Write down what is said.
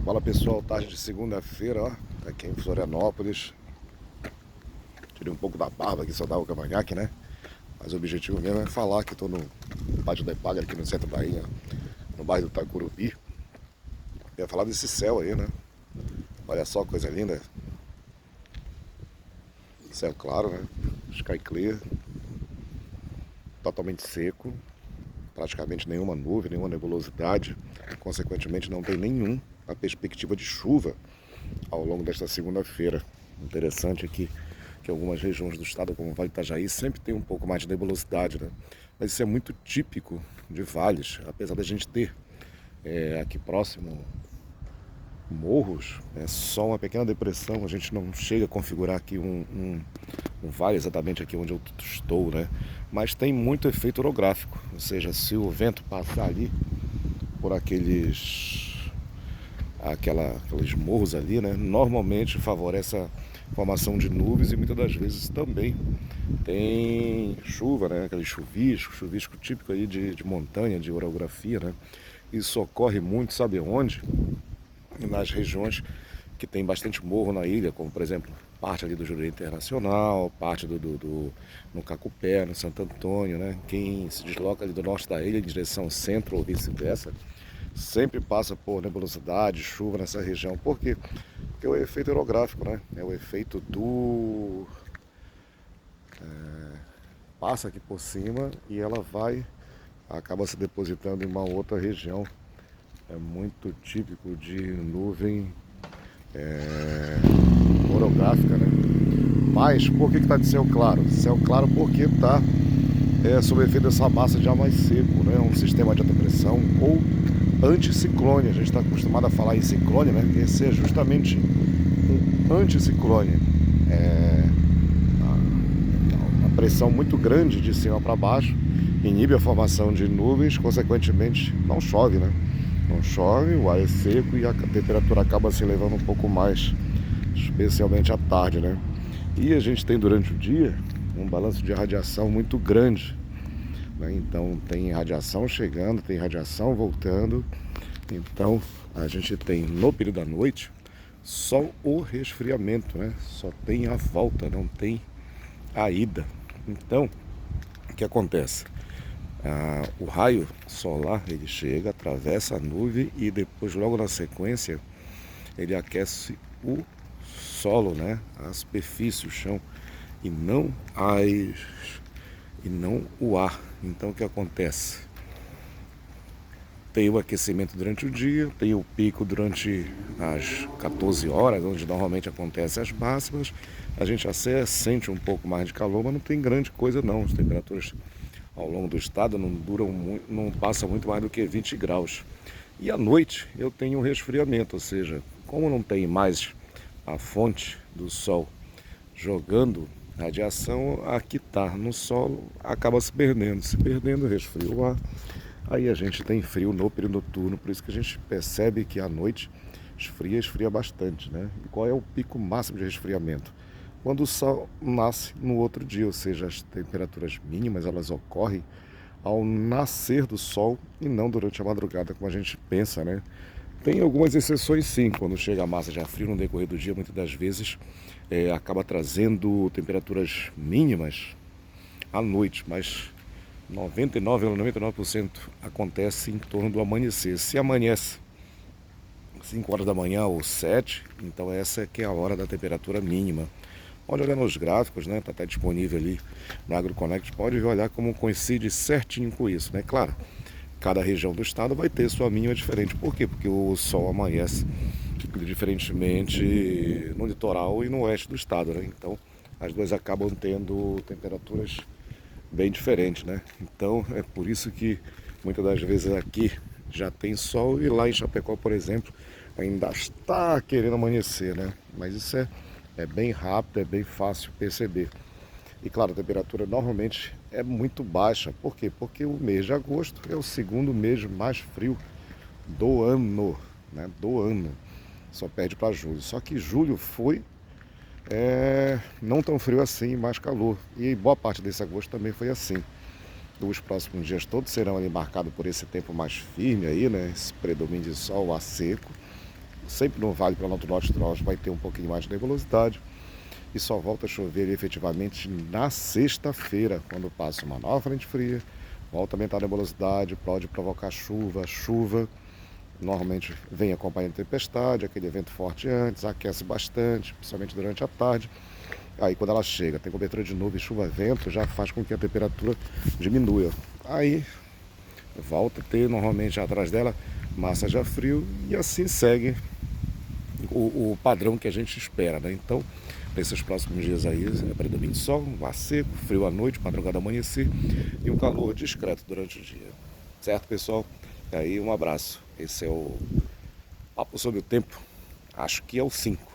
Fala pessoal, tarde de segunda-feira, ó, aqui em Florianópolis. Tirei um pouco da barba aqui, só dá o cavanhaque, né? Mas o objetivo mesmo é falar que estou no pátio da Ipaga, aqui no centro da Bahia, no bairro do Tacurubi. Eu ia falar desse céu aí, né? Olha só, coisa linda. Céu claro, né? Sky clear, totalmente seco, praticamente nenhuma nuvem, nenhuma nebulosidade. Consequentemente, não tem nenhuma perspectiva de chuva ao longo desta segunda-feira. Interessante aqui que algumas regiões do estado, como o Vale do Itajaí, sempre tem um pouco mais de nebulosidade, né? Mas isso é muito típico de vales, apesar da gente ter aqui próximo morros, é só uma pequena depressão, a gente não chega a configurar aqui um vale exatamente aqui onde eu estou, né? Mas tem muito efeito orográfico, ou seja, se o vento passar ali por aqueles morros ali, né? Normalmente favorece a formação de nuvens e muitas das vezes também tem chuva, né? Aquele chuvisco típico aí de montanha, de orografia, né? Isso ocorre muito, sabe onde? Nas regiões que tem bastante morro na ilha, como por exemplo parte ali do Jurerê Internacional, parte no Cacupé, no Santo Antônio, né? Quem se desloca ali do norte da ilha em direção ao centro ou vice-versa, sempre passa por nebulosidade, chuva nessa região. Por quê? Porque é o efeito orográfico, né? É o efeito do... passa aqui por cima e ela acaba se depositando em uma outra região. É muito típico de nuvem orográfica, né? Mas por que está de céu claro? Céu claro porque está sob efeito dessa massa de ar mais seco, né? Um sistema de alta pressão ou anticiclone. A gente está acostumado a falar em ciclone, né? Esse é justamente um anticiclone. Uma pressão muito grande de cima para baixo inibe a formação de nuvens, consequentemente não chove, né? Não chove, o ar é seco e a temperatura acaba se elevando um pouco mais, especialmente à tarde, né? E a gente tem durante o dia um balanço de radiação muito grande, né? Então tem radiação chegando, tem radiação voltando. Então a gente tem no período da noite só o resfriamento, né? Só tem a volta, não tem a ida. Então o que acontece? O raio solar ele chega, atravessa a nuvem e depois logo na sequência ele aquece o solo, né? A superfície, o chão e não o ar. Então o que acontece? Tem o aquecimento durante o dia, tem o pico durante as 14 horas, onde normalmente acontecem as máximas. A gente até sente um pouco mais de calor, mas não tem grande coisa não. As temperaturas ao longo do estado não passa muito mais do que 20 graus. E à noite eu tenho um resfriamento, ou seja, como não tem mais a fonte do sol jogando radiação, aqui está no solo, acaba se perdendo, resfria o ar. Aí a gente tem frio no período noturno, por isso que a gente percebe que à noite esfria bastante, né? E qual é o pico máximo de resfriamento? Quando o sol nasce no outro dia, ou seja, as temperaturas mínimas elas ocorrem ao nascer do sol e não durante a madrugada, como a gente pensa, né? Tem algumas exceções sim, quando chega a massa de ar frio no decorrer do dia, muitas das vezes acaba trazendo temperaturas mínimas à noite, mas 99,99% acontece em torno do amanhecer. Se amanhece 5 horas da manhã ou 7, então essa é que é a hora da temperatura mínima. Pode olhar nos gráficos, né? Está até disponível ali no AgroConnect. Pode olhar como coincide certinho com isso, né? Claro, cada região do estado vai ter sua mínima diferente. Por quê? Porque o sol amanhece diferentemente no litoral e no oeste do estado, né? Então, as duas acabam tendo temperaturas bem diferentes, né? Então, é por isso que muitas das vezes aqui já tem sol e lá em Chapecó, por exemplo, ainda está querendo amanhecer, né? Mas isso é bem rápido, é bem fácil perceber. E claro, a temperatura normalmente é muito baixa. Por quê? Porque o mês de agosto é o segundo mês mais frio do ano, né? Do ano. Só perde para julho. Só que julho foi não tão frio assim, mais calor. E boa parte desse agosto também foi assim. Os próximos dias todos serão ali marcados por esse tempo mais firme aí, né? Esse predomínio de sol a seco. sempre no Vale Planalto Norte vai ter um pouquinho mais de nebulosidade e só volta a chover efetivamente na sexta-feira, quando passa uma nova frente fria, volta a aumentar a nebulosidade, pode provocar chuva normalmente vem acompanhando tempestade, aquele evento forte antes, aquece bastante, principalmente durante a tarde. Aí quando ela chega, tem cobertura de nuvem, chuva, vento, já faz com que a temperatura diminua. Aí volta a ter normalmente atrás dela massa de ar frio e assim segue o padrão que a gente espera, né? Então, nesses próximos dias aí, é predomínio de sol, um ar seco, frio à noite, madrugada amanhecer e um calor discreto durante o dia. Certo, pessoal? Aí um abraço. Esse é o Papo sobre o Tempo. Acho que é o 5.